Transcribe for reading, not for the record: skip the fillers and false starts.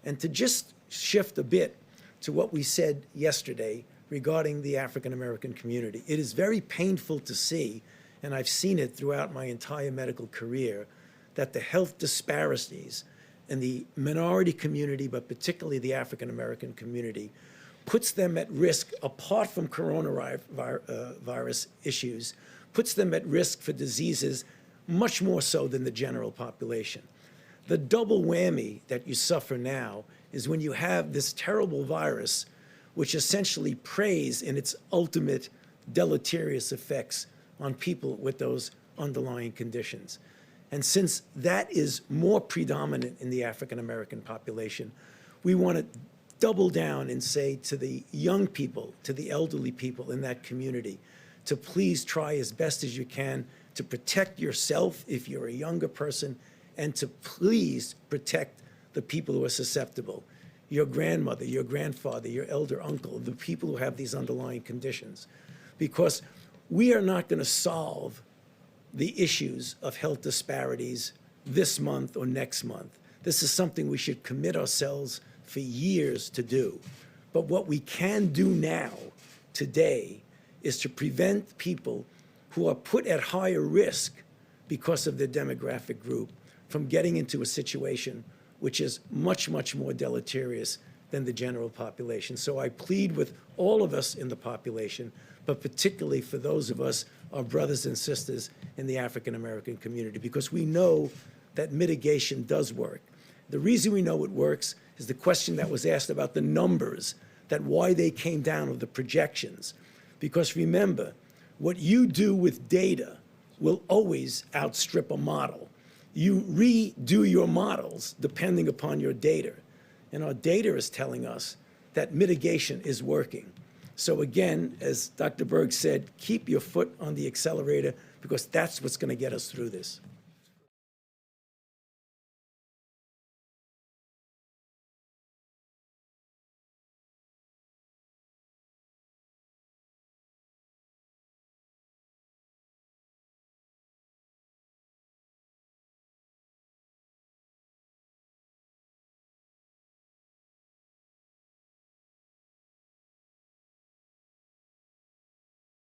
And to just shift a bit to what we said yesterday regarding the African American community, it is very painful to see, and I've seen it throughout my entire medical career, that the health disparities in the minority community, but particularly the African American community, puts them at risk, apart from coronavirus issues, puts them at risk for diseases much more so than the general population. The double whammy that you suffer now is when you have this terrible virus, which essentially preys in its ultimate deleterious effects on people with those underlying conditions. And since that is more predominant in the African American population, we want to double down and say to the young people, to the elderly people in that community, to please try as best as you can to protect yourself if you're a younger person, and to please protect the people who are susceptible, your grandmother, your grandfather, your elder uncle, the people who have these underlying conditions. Because we are not going to solve the issues of health disparities this month or next month. This is something we should commit ourselves for years to do. But what we can do now, today, is to prevent people who are put at higher risk because of their demographic group from getting into a situation which is much, much more deleterious than the general population. So I plead with all of us in the population, but particularly for those of us, our brothers and sisters in the African American community, because we know that mitigation does work. The reason we know it works is the question that was asked about the numbers, that why they came down, or the projections. Because remember, what you do with data will always outstrip a model. You redo your models depending upon your data. And our data is telling us that mitigation is working. So again, as Dr. Berg said, keep your foot on the accelerator, because that's what's going to get us through this.